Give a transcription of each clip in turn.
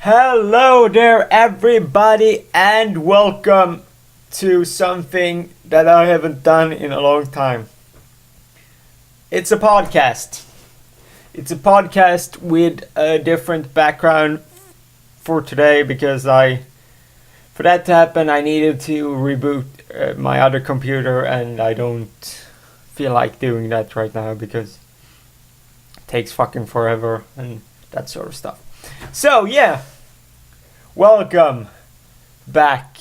Hello there everybody and welcome to something that I haven't done in a long time. It's a podcast. It's a podcast with a different background for today because for that to happen I needed to reboot my other computer, and I don't feel like doing that right now because it takes fucking forever and that sort of stuff. So yeah, welcome back.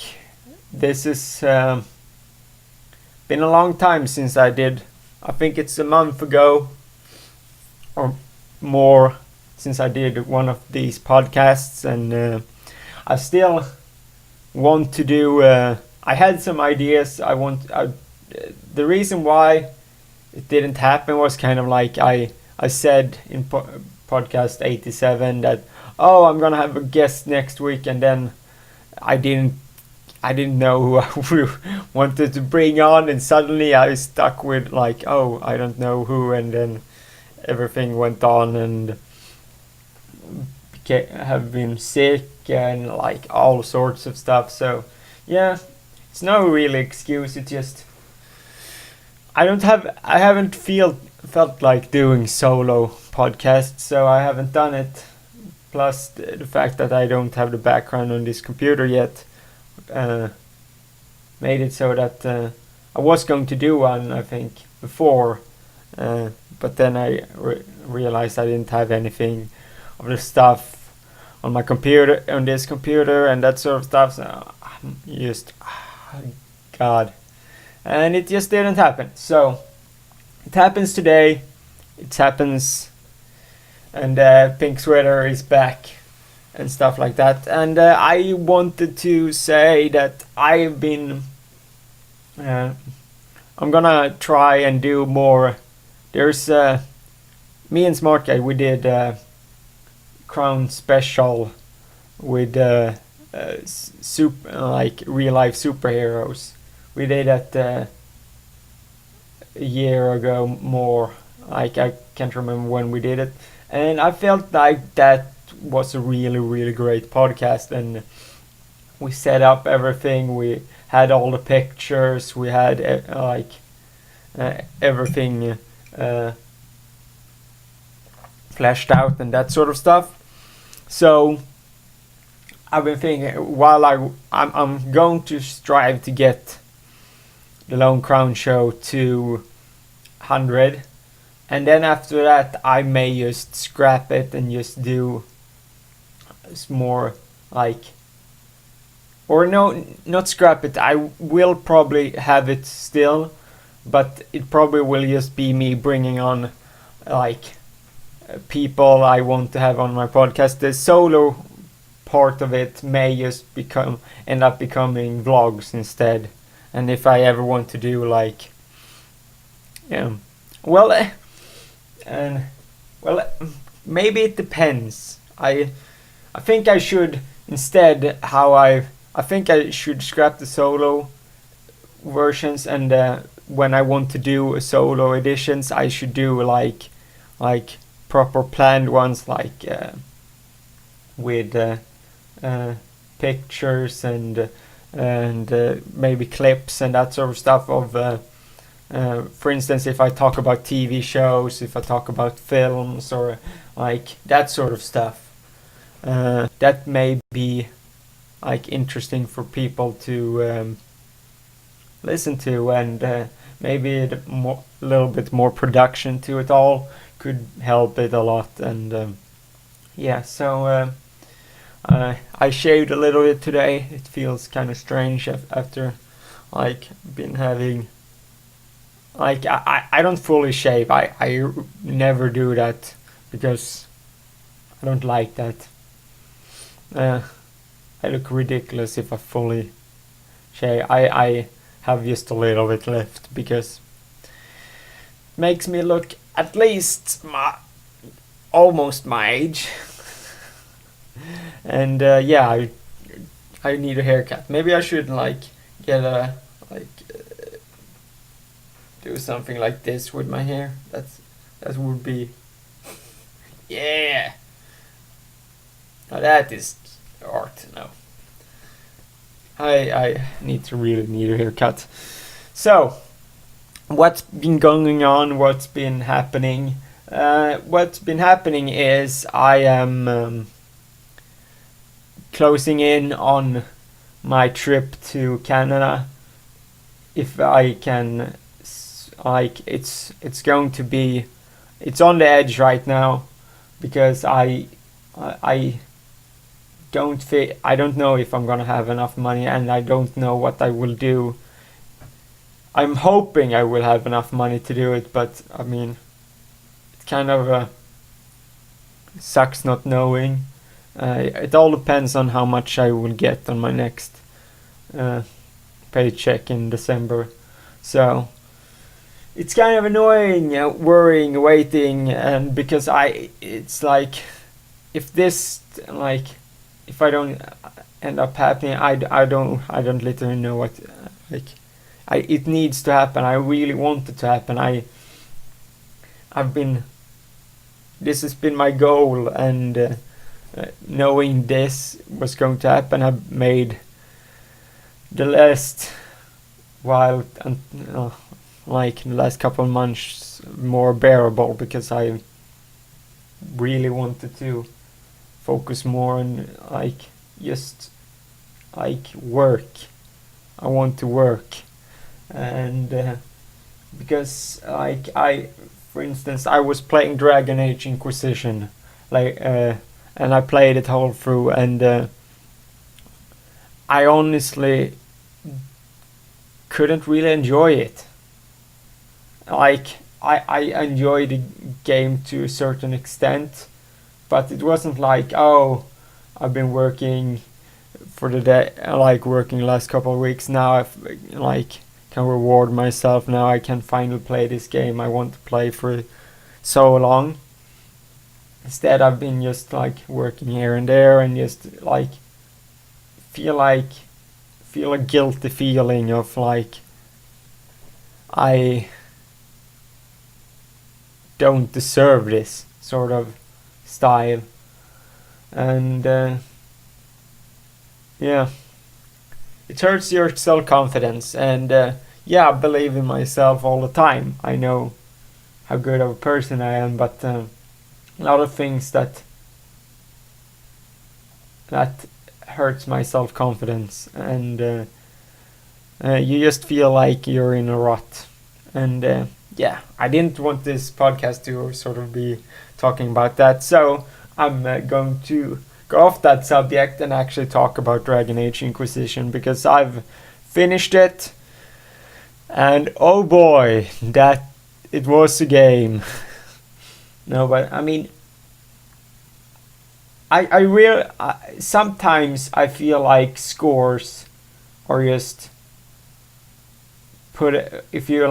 This has been a long time since I think it's a month ago or more since I did one of these podcasts, and I still want to do. I had some ideas. The reason why it didn't happen was kind of like I said in podcast 87 that I'm gonna have a guest next week, and then I didn't know who I wanted to bring on, and suddenly I was stuck with like I don't know who, and then everything went on and have been sick and like all sorts of stuff. So yeah, it's no real excuse. It's just I haven't felt like doing solo podcasts, so I haven't done it. Plus the fact that I don't have the background on this computer yet made it so that I was going to do one, I think, before, but then I realized I didn't have anything of the stuff on my computer, on this computer, and that sort of stuff. So God, and it just didn't happen. So it happens today. It happens. And Pink Sweater is back and stuff like that. And I wanted to say that I've been I'm gonna try and do more. There's me and Smart Guy, we did Crown Special with like real life superheroes. We did that a year ago more. Like I can't remember when we did it. And I felt like that was a really, really great podcast, and we set up everything. We had all the pictures. We had everything fleshed out and that sort of stuff. So I've been thinking while I'm going to strive to get the Lone Crown show to 100. And then after that, I may just scrap it and just do more like, or no, not scrap it. I will probably have it still, but it probably will just be me bringing on like people I want to have on my podcast. The solo part of it may just end up becoming vlogs instead. And if I ever want to do like, maybe it depends. I think I should instead I think I should scrap the solo versions, and when I want to do solo editions, I should do like proper planned ones, like with pictures and maybe clips and that sort of stuff of. For instance, if I talk about TV shows, if I talk about films, or like that sort of stuff, that may be like interesting for people to listen to, and maybe a little bit more production to it all could help it a lot. And so I shaved a little bit today. It feels kind of strange after like been having. Like I don't fully shave. I never do that because I don't like that. I look ridiculous if I fully shave. I have just a little bit left because it makes me look at least almost my age. And I need a haircut. Maybe I should like get a do something like this with my hair. That would be yeah. Now that is art. No, I really need a haircut. So, what's been going on? What's been happening? What's been happening is I am closing in on my trip to Canada. If I can, like, it's going to be, it's on the edge right now, because I don't know if I'm gonna have enough money, and I don't know what I will do. I'm hoping I will have enough money to do it, but I mean, it kind of sucks not knowing. It all depends on how much I will get on my next paycheck in December. So it's kind of annoying, worrying, waiting, and because it's like, if I don't end up happening, I don't literally know what, it needs to happen. I really want it to happen. This has been my goal, and knowing this was going to happen, I've made the last the last couple of months more bearable, because I really wanted to focus more on just work. I want to work, and because for instance, I was playing Dragon Age Inquisition, and I played it all through, and I honestly couldn't really enjoy it. I enjoyed the game to a certain extent, but it wasn't like, oh, I've been working for the day, working the last couple of weeks. Now I can reward myself. Now I can finally play this game I want to play for so long. Instead, I've been just working here and there, and just feel a guilty feeling of I don't deserve this sort of style, and yeah, it hurts your self-confidence, and I believe in myself all the time. I know how good of a person I am, but a lot of things that hurts my self-confidence, and you just feel like you're in a rut. And I didn't want this podcast to sort of be talking about that, so I'm going to go off that subject and actually talk about Dragon Age Inquisition, because I've finished it, and oh boy, that it was a game. No, but I mean, I really sometimes I feel like scores are just if you're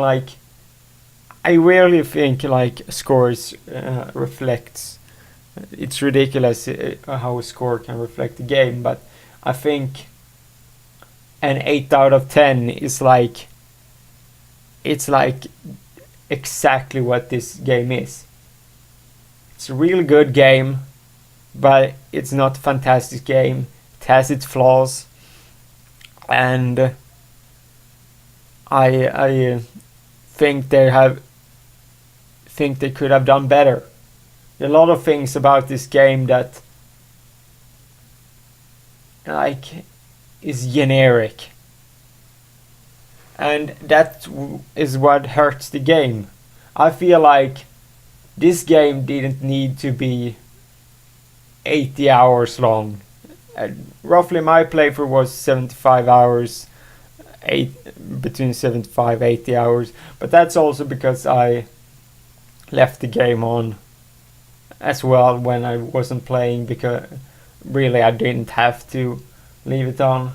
I rarely think scores reflects. It's ridiculous how a score can reflect the game, but I think an 8 out of 10 is it's exactly what this game is. It's a really good game, but it's not a fantastic game. It has its flaws, and I think they could have done better. There are a lot of things about this game that is generic, and that is what hurts the game. I feel like this game didn't need to be 80 hours long. Roughly my playthrough was 75 hours, between 75 80 hours, but that's also because I left the game on as well when I wasn't playing, because really I didn't have to leave it on,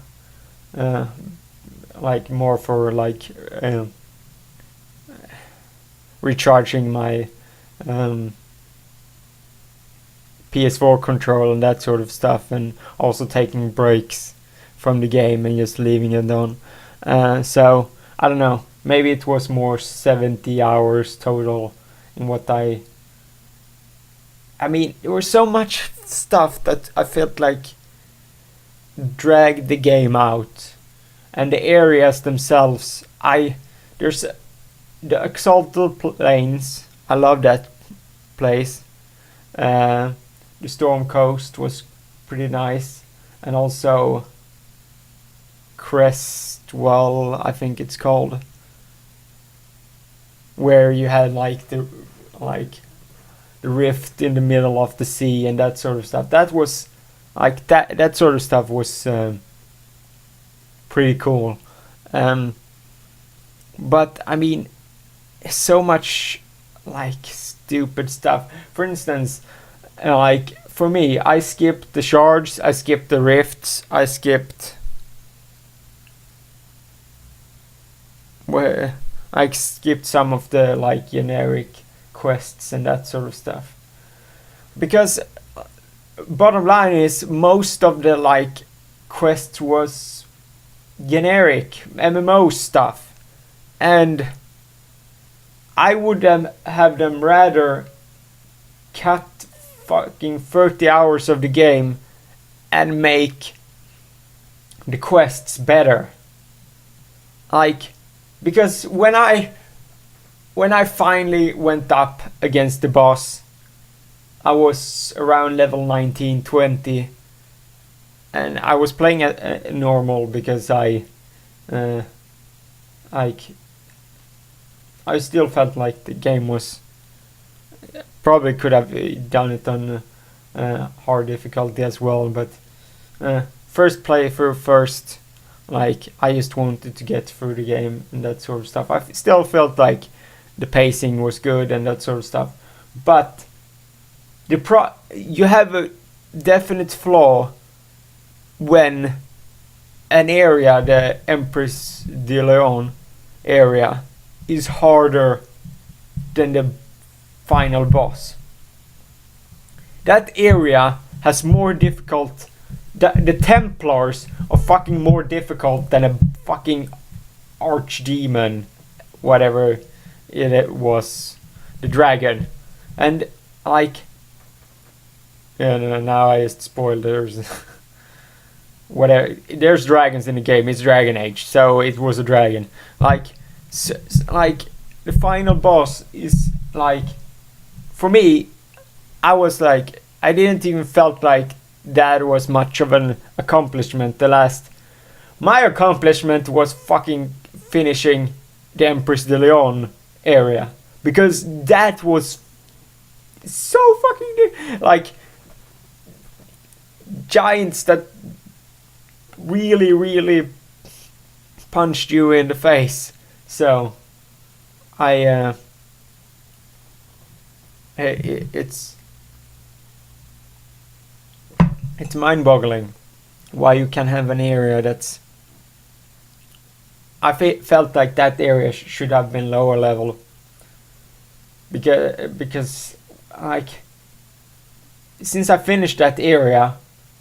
more for recharging my PS4 control and that sort of stuff, and also taking breaks from the game and just leaving it on. So I don't know, maybe it was more 70 hours total in what I mean, there was so much stuff that I felt like drag the game out. And the areas themselves, there's the Exalted Plains. I love that place. The Storm Coast was pretty nice, and also Crestwell, I think it's called, where you had like the rift in the middle of the sea and that sort of stuff. That was like that sort of stuff was pretty cool. But I mean, so much like stupid stuff. For instance, like for me, I skipped the shards, I skipped the rifts, I skipped some of the like generic quests and that sort of stuff. Because bottom line is, most of the like quests was generic MMO stuff, and I would have them rather cut fucking 30 hours of the game and make the quests better. Like, because when I finally went up against the boss, I was around level 19, 20, and I was playing at normal because I still felt like the game was, probably could have done it on hard difficulty as well, but first playthrough, like I just wanted to get through the game and that sort of stuff. I still felt like the pacing was good and that sort of stuff, but you have a definite flaw when an area, the Empress de Leon area, is harder than the final boss. That area has more difficult. The Templars are fucking more difficult than a fucking archdemon, whatever it was, the dragon. And like, yeah, no, now I just spoiled. There's whatever. There's dragons in the game. It's Dragon Age, so it was a dragon. Like the final boss is like, for me, I was like, I didn't even felt like that was much of an accomplishment. My accomplishment was fucking finishing the Empress de Leon area, because that was so fucking like giants that really punched you in the face. So it's mind-boggling why you can have an area that's, I felt like that area should have been lower level, because like, since I finished that area,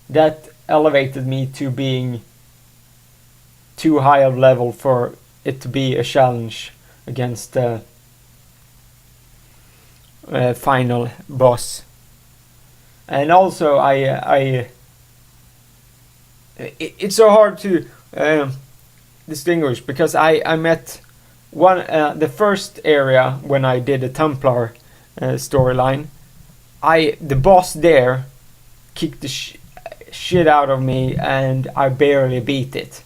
that elevated me to being too high of level for it to be a challenge against the final boss. And also it's so hard to distinguish, because I met the first area when I did the Templar storyline. The boss there kicked the shit out of me, and I barely beat it.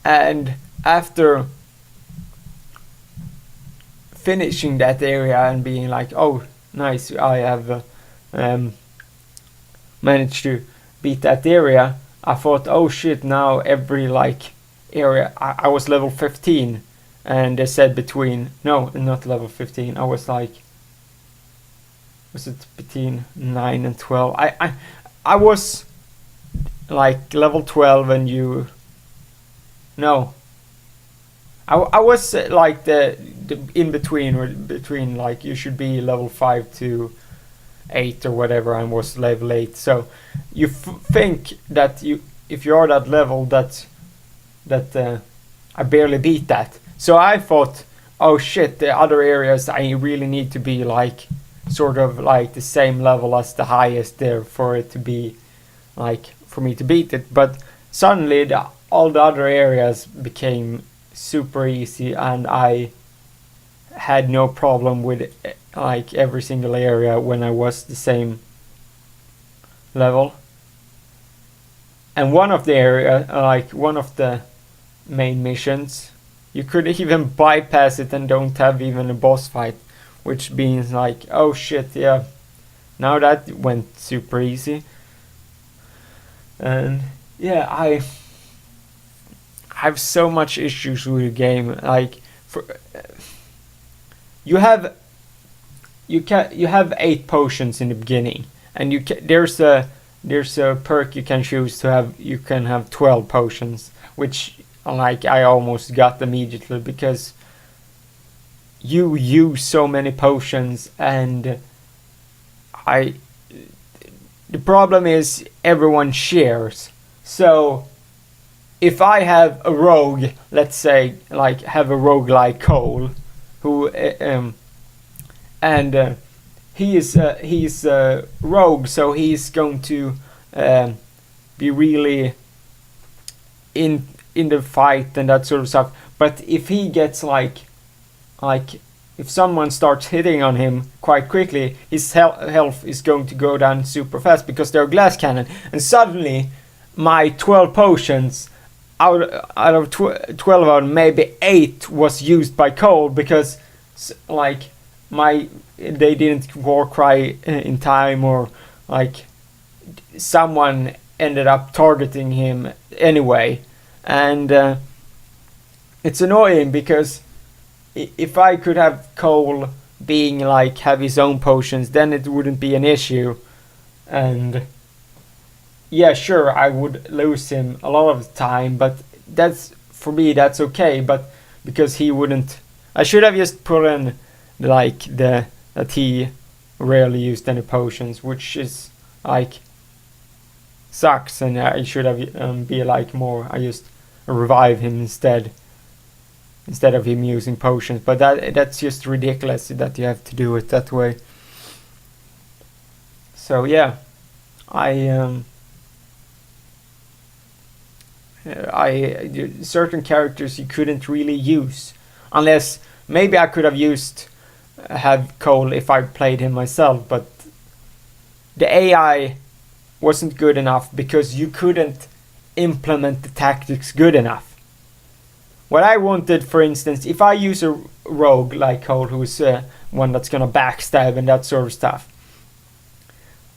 And after finishing that area and being like, oh nice, I have managed to beat that area, I thought, oh shit, now every like area, I was level 15, and they said no, not level 15, I was like, was it between 9 and 12? I was like level 12 and I was like the in between, or between, like you should be level 5 to 8 or whatever, and was level 8. So you think that if you are that level, that I barely beat that. So I thought, oh shit, the other areas I really need to be like sort of like the same level as the highest there for it to be like for me to beat it. But suddenly all the other areas became super easy, and I had no problem with like every single area when I was the same level. And one of the main missions, you could even bypass it and don't have even a boss fight, which means like, oh shit, yeah, now that went super easy. And yeah, I have so much issues with the game. Like, you have 8 potions in the beginning, and there's a perk you can choose to have. You can have 12 potions, which like I almost got immediately because you use so many potions, and the problem is everyone shares. So if I have a rogue, let's say like have a rogue like Cole, who he's a rogue, so he's going to be really in the fight and that sort of stuff. But if he gets like if someone starts hitting on him quite quickly, his health is going to go down super fast because they're glass cannon. And suddenly my 12 potions out of 12 out of maybe 8 was used by Cole, because like they didn't war cry in time, or like someone ended up targeting him anyway. And it's annoying because if I could have Cole being like have his own potions, then it wouldn't be an issue. And yeah, sure, I would lose him a lot of the time, but that's for me that's okay. But because he wouldn't, I should have just put in like that he rarely used any potions, which is like sucks. And I should have be like more, I just revive him instead of him using potions. But that's just ridiculous that you have to do it that way. So yeah, I certain characters you couldn't really use, unless maybe I could have Cole if I played him myself, but the AI wasn't good enough because you couldn't implement the tactics good enough. What I wanted, for instance, if I use a rogue like Cole, who's one that's gonna backstab and that sort of stuff,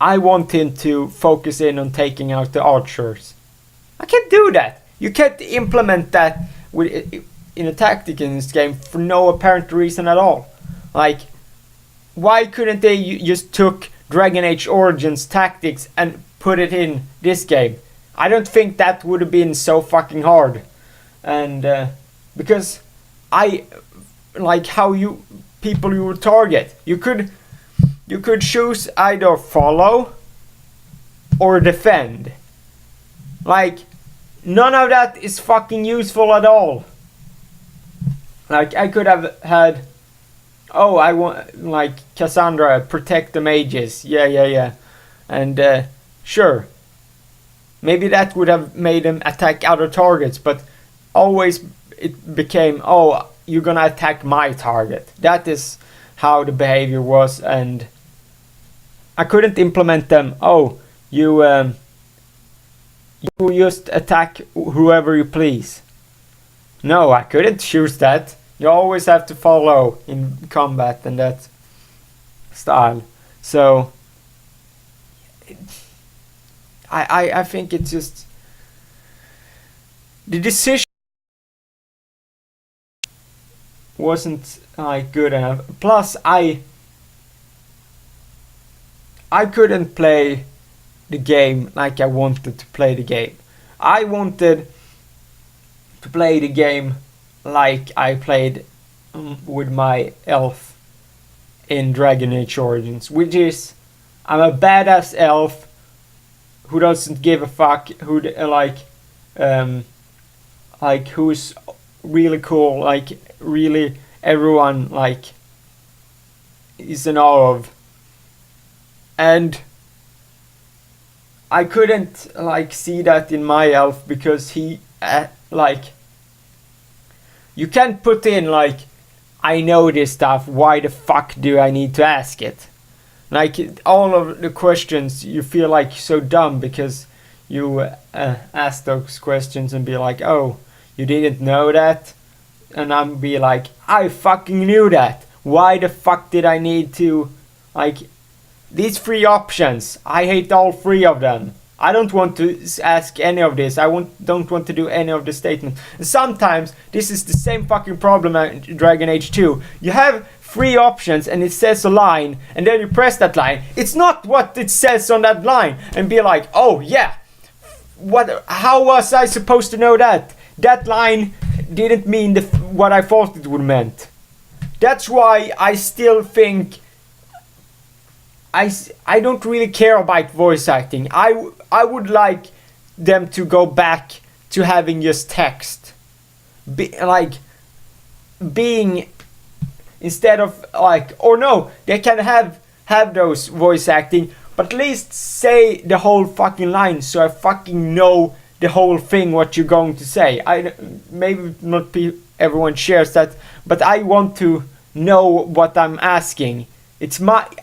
I want him to focus in on taking out the archers. I can't do that. You can't implement that in a tactic in this game for no apparent reason at all. Like, why couldn't they just took Dragon Age Origins tactics and put it in this game? I don't think that would have been so fucking hard. And because I like how you would target. You could choose either follow or defend. Like, none of that is fucking useful at all. Like, I could have had, oh, I want, like, Cassandra, protect the mages. Yeah. And sure, maybe that would have made them attack other targets, but always it became, oh, you're gonna attack my target. That is how the behavior was, and I couldn't implement them. Oh, you just attack whoever you please. No, I couldn't choose that. You always have to follow in combat and that style. So I think it's just the decision wasn't like good enough. Plus I couldn't play the game like I wanted to play the game. I wanted to play the game like I played with my elf in Dragon Age Origins, which is I'm a badass elf who doesn't give a fuck, who who's really cool, like really everyone like is in awe of. And I couldn't like see that in my elf because he like you can't put in like I know this stuff, why the fuck do I need to ask it? Like all of the questions you feel like so dumb because you ask those questions and be like, oh, you didn't know that? And I'm be like, I fucking knew that. Why the fuck did I need to like these 3 options? I hate all 3 of them. I don't want to ask any of this. Don't want to do any of the statements. And sometimes this is the same fucking problem in Dragon Age 2. You have 3 options and it says a line and then you press that line. It's not what it says on that line and be like, oh yeah, how was I supposed to know that? That line didn't mean what I thought it would meant. That's why I still think I don't really care about voice acting. I would like them to go back to having just text. Being instead of like, or no, they can have those voice acting, but at least say the whole fucking line so I fucking know the whole thing what you're going to say. Maybe not everyone shares that, but I want to know what I'm asking.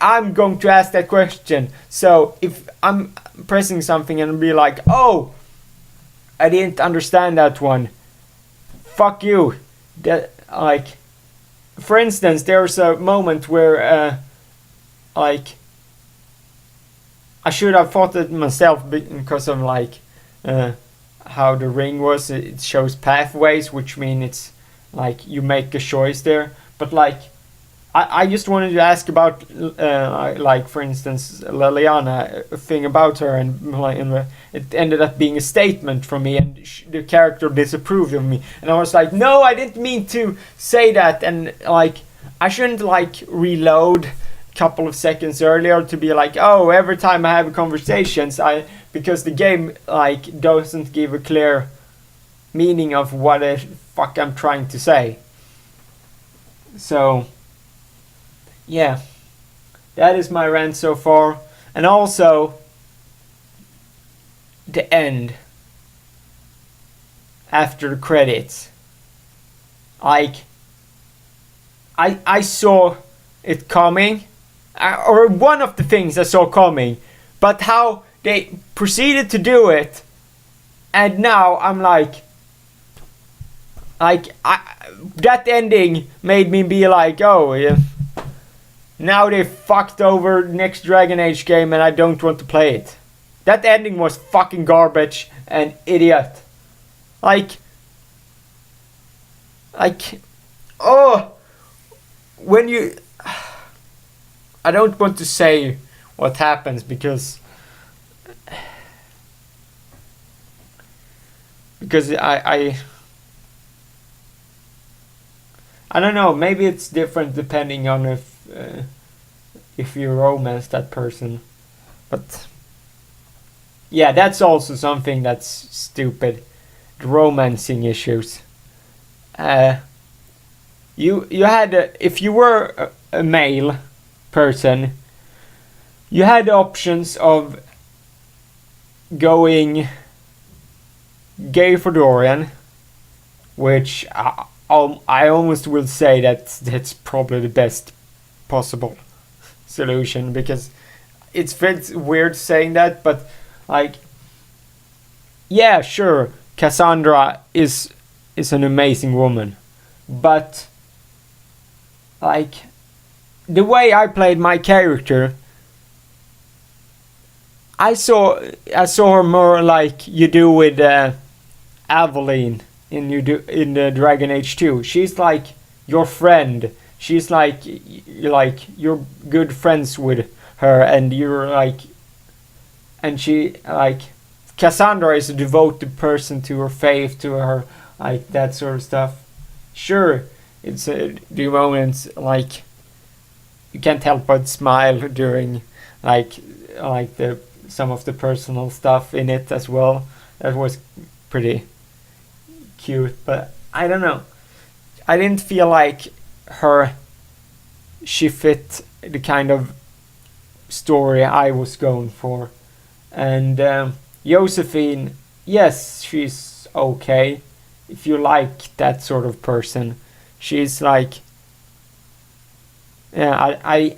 I'm going to ask that question. So if I'm pressing something and be like, oh, I didn't understand that one. Fuck you. That like, for instance, there's a moment where like I should have thought it myself because of like how the ring was. It shows pathways, which mean it's like you make a choice there. But like I just wanted to ask about like for instance Liliana, a thing about her, and it ended up being a statement from me, and the character disapproved of me, and I was like, no, I didn't mean to say that, and like I shouldn't like reload a couple of seconds earlier to be like, oh, every time I have conversations because the game like doesn't give a clear meaning of what the fuck I'm trying to say. So yeah, that is my rant so far. And also the end after the credits. Like I saw it coming, or one of the things I saw coming, but how they proceeded to do it, and now I'm like that ending made me be like, oh yeah, now they fucked over next Dragon Age game and I don't want to play it. That ending was fucking garbage and idiot. Like oh, when you, I don't want to say what happens because I don't know, maybe it's different depending on if you romance that person. But yeah, that's also something that's stupid. The romancing issues. You had if you were a male person, you had the options of going gay for Dorian, which I almost will say that's probably the best possible solution, because it's weird saying that, but like, yeah, sure, Cassandra is an amazing woman, but like the way I played my character, I saw her more like you do with Aveline in the Dragon Age 2. She's like your friend. She's like you're good friends with her, and you're like, and she like Cassandra is a devoted person to her faith, to her, like that sort of stuff. Sure, it's the moments like you can't help but smile during like the some of the personal stuff in it as well. That was pretty cute, but I don't know. I didn't feel like she fit the kind of story I was going for, And Josephine, yes, she's okay if you like that sort of person. She's like, yeah,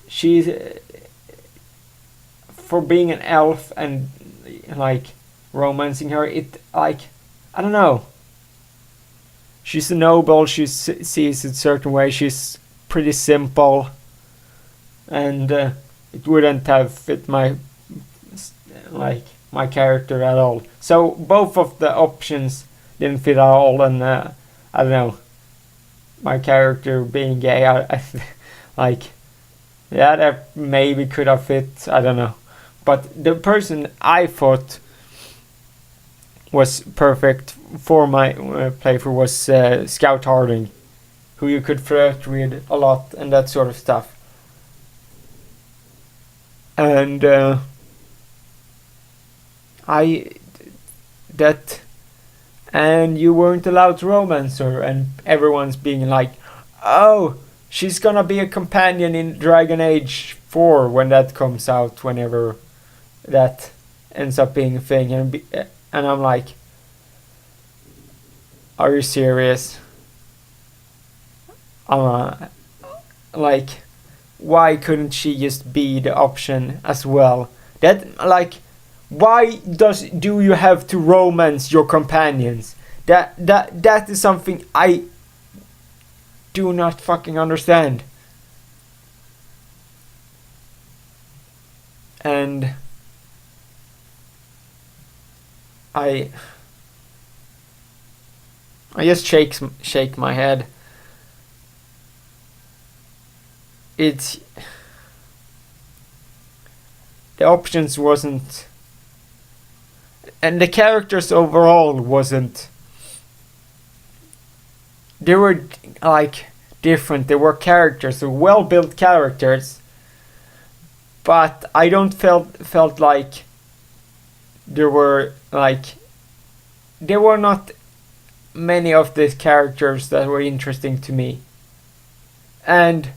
she's for being an elf and like romancing her. It like, I don't know. She's a noble. She sees it a certain way. She's pretty simple, and it wouldn't have fit my my character at all. So both of the options didn't fit at all, and I don't know. My character being gay, I like, yeah, that maybe could have fit. I don't know, but the person I thought was perfect for my playthrough was Scout Harding, who you could flirt with a lot and that sort of stuff. And and you weren't allowed to romance her, and everyone's being like, oh, she's gonna be a companion in Dragon Age 4 when that comes out, whenever that ends up being a thing. And I'm like, are you serious? Like, why couldn't she just be the option as well? That, like, why do you have to romance your companions? That is something I do not fucking understand. And I just shake my head. It's the options wasn't, and the characters overall wasn't. They were like different. They were characters, well built characters, but I don't felt like there were not many of these characters that were interesting to me. And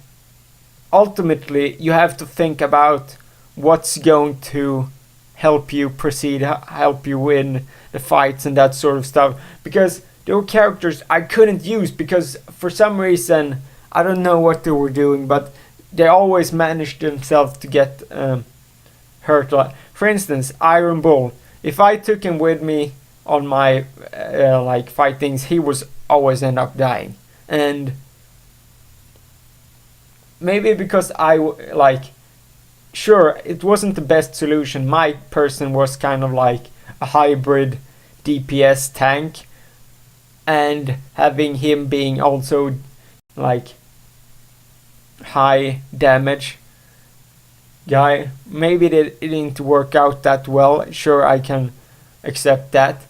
ultimately, you have to think about what's going to help you proceed, help you win the fights and that sort of stuff. Because there were characters I couldn't use because for some reason, I don't know what they were doing, but they always managed themselves to get hurt. For instance, Iron Bull. If I took him with me on my fight things, he was always end up dying. And maybe because sure, it wasn't the best solution. My person was kind of like a hybrid DPS tank, and having him being also like high damage guy, maybe it didn't work out that well. Sure, I can accept that,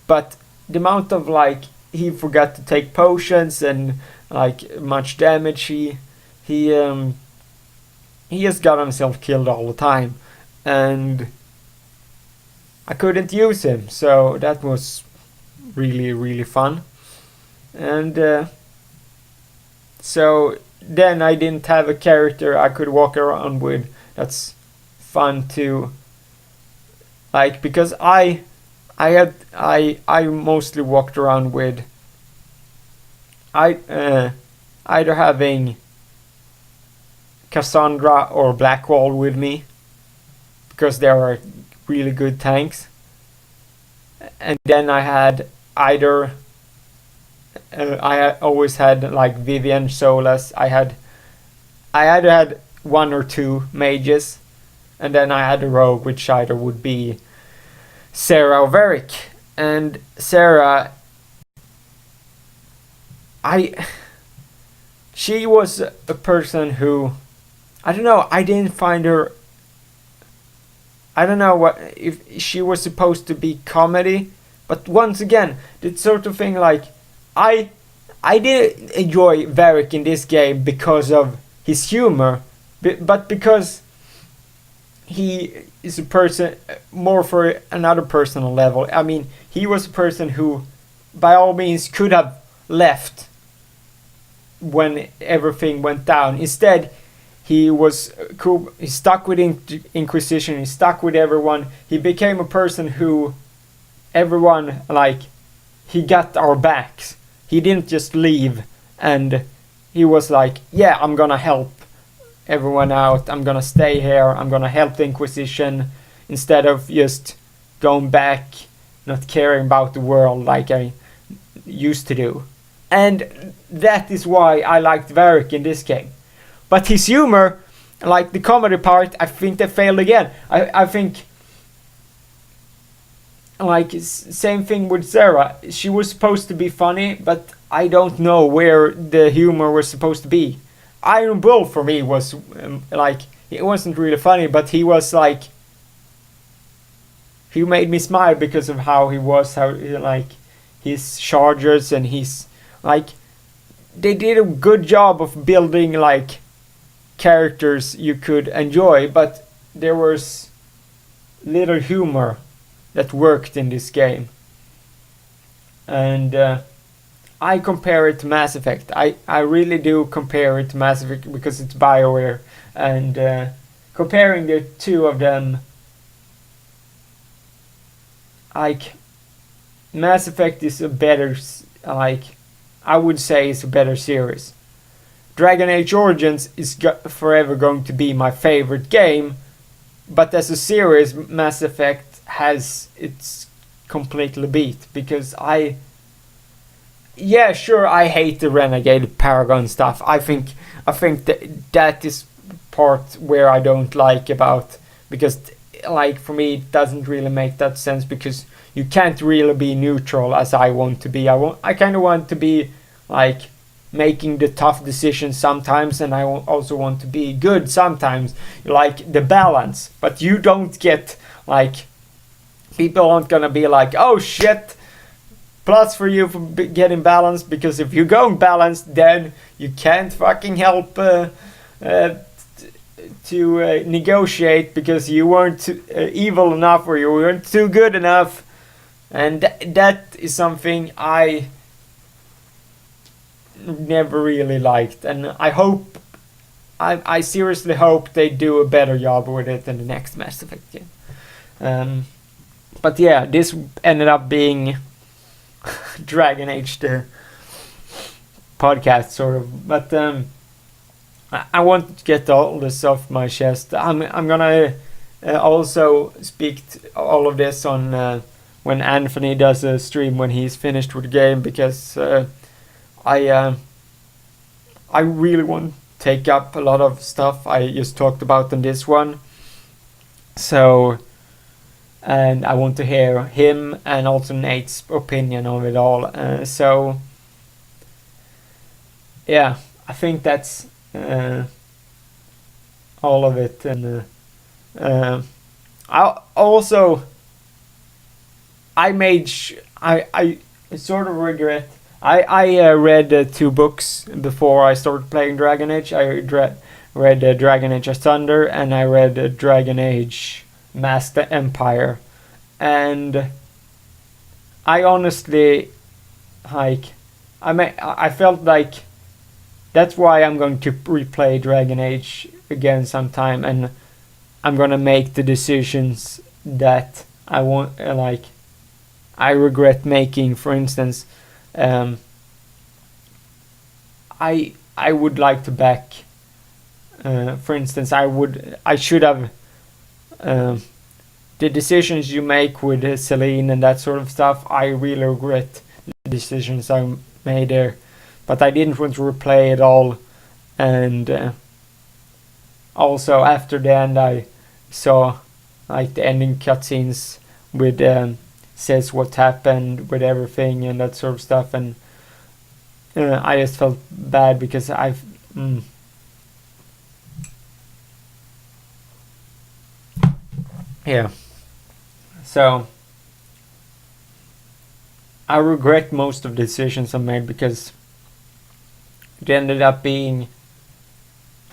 but the amount of he forgot to take potions and much damage he just got himself killed all the time, and I couldn't use him, so that was really fun. And so then I didn't have a character I could walk around with that's fun to because I mostly walked around with either having Cassandra or Blackwall with me because they were really good tanks, and then I had either I always had Vivian, Solas. I either had one or two mages, and then I had a rogue, which either would be Sarah or Varrick. And Sarah, she was a person who, I don't know, I didn't find her, I don't know if she was supposed to be comedy, but once again, the sort of thing I did enjoy Varrick in this game because of his humor, but because he is a person more for another personal level. I mean, he was a person who, by all means, could have left when everything went down. Instead, he was cool. He stuck with Inquisition. He stuck with everyone. He became a person who everyone, like, he got our backs. He didn't just leave, and he was like, yeah, I'm gonna help everyone out. I'm gonna stay here. I'm gonna help the Inquisition instead of just going back, not caring about the world like I used to do. And that is why I liked Varrick in this game. But his humor, like the comedy part, I think they failed again. I think, like, same thing with Sarah. She was supposed to be funny, but I don't know where the humor was supposed to be. Iron Bull for me was like, it wasn't really funny, but he was like, he made me smile because of how he was, how like his chargers and his, like, they did a good job of building like characters you could enjoy, but there was little humor that worked in this game. And I compare it to Mass Effect. I really do compare it to Mass Effect because it's BioWare, and comparing the two of them, like, Mass Effect is a better, like, I would say it's a better series. Dragon Age Origins is forever going to be my favorite game, but as a series, Mass Effect has its completely beat, because yeah, sure, I hate the Renegade Paragon stuff. I think that is part where I don't like about, because like for me it doesn't really make that sense, because you can't really be neutral as I want to be. I kind of want to be like making the tough decisions sometimes, and I also want to be good sometimes, like the balance. But you don't get, like, people aren't gonna be like, oh shit, plus for you for getting balanced, because if you're going balanced, then you can't fucking help to negotiate, because you weren't evil enough, or you weren't too good enough. And that is something I never really liked, and I seriously hope they do a better job with it in the next Mass Effect game. But yeah, this ended up being Dragon Age the podcast sort of, but I want to get all this off my chest. I'm gonna also speak all of this on when Anthony does a stream when he's finished with the game, because I really want to take up a lot of stuff I just talked about in this one. So, and I want to hear him and also Nate's opinion of it all. So, yeah, I think that's all of it. And I also I sort of regret. I read 2 books before I started playing Dragon Age. I read Dragon Age Asunder, and I read Dragon Age Master Empire. And I honestly, like, I felt like that's why I'm going to replay Dragon Age again sometime, and I'm gonna make the decisions that I want, like, I regret making. For instance, I would like to back. For instance, I should have the decisions you make with Celine and that sort of stuff. I really regret the decisions I made there, but I didn't want to replay it all. And also after the end, I saw like the ending cutscenes with says what happened with everything and that sort of stuff, and I just felt bad because yeah. So I regret most of the decisions I made, because it ended up being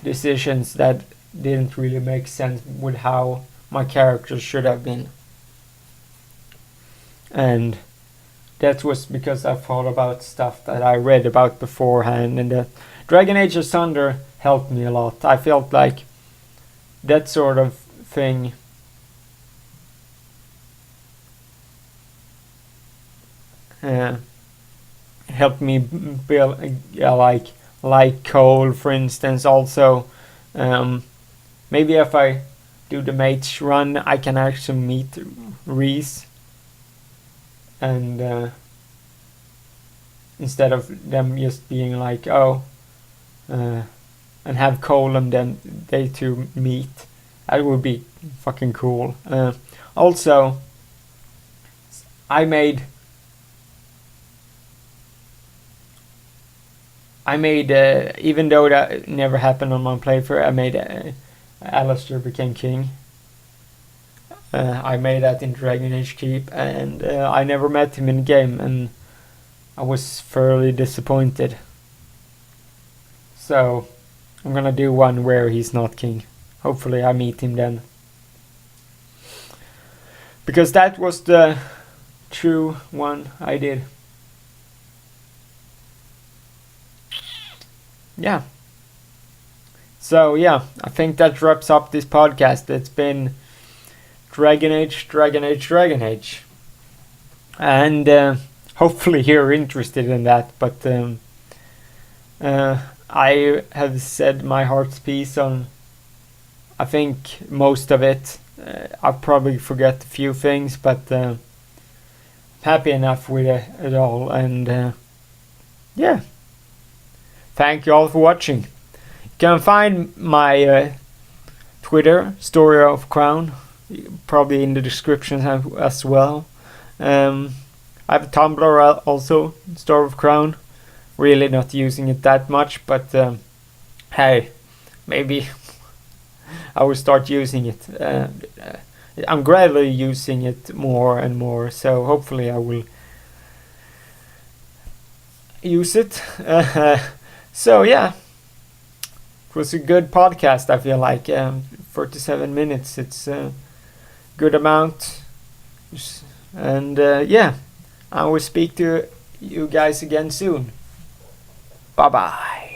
decisions that didn't really make sense with how my characters should have been. And that was because I thought about stuff that I read about beforehand. And Dragon Age Asunder helped me a lot. I felt like that sort of thing helped me build, like Cole, for instance. Also, maybe if I do the mage run, I can actually meet Reese, and instead of them just being like, oh, and have Cole and then they two meet. That would be fucking cool. Also, I made even though that never happened on my playthrough, I made Alistair became king. I made that in Dragon Age Keep, and I never met him in the game, and I was thoroughly disappointed. So I'm gonna do one where he's not king. Hopefully I meet him then. Because that was the true one I did. Yeah. So yeah, I think that wraps up this podcast. It's been Dragon Age. And hopefully you're interested in that. But I have said my heart's piece on, I think, most of it. I'll probably forget a few things, but happy enough with it all. And yeah. Thank you all for watching. You can find my Twitter, Story of Crown, probably in the description as well. I have a Tumblr also, Story of Crown. Really not using it that much, but hey, maybe I will start using it. I'm gradually using it more and more, so hopefully I will use it. So yeah, it was a good podcast. I feel like 47 minutes. It's a good amount, and yeah, I will speak to you guys again soon. Bye bye.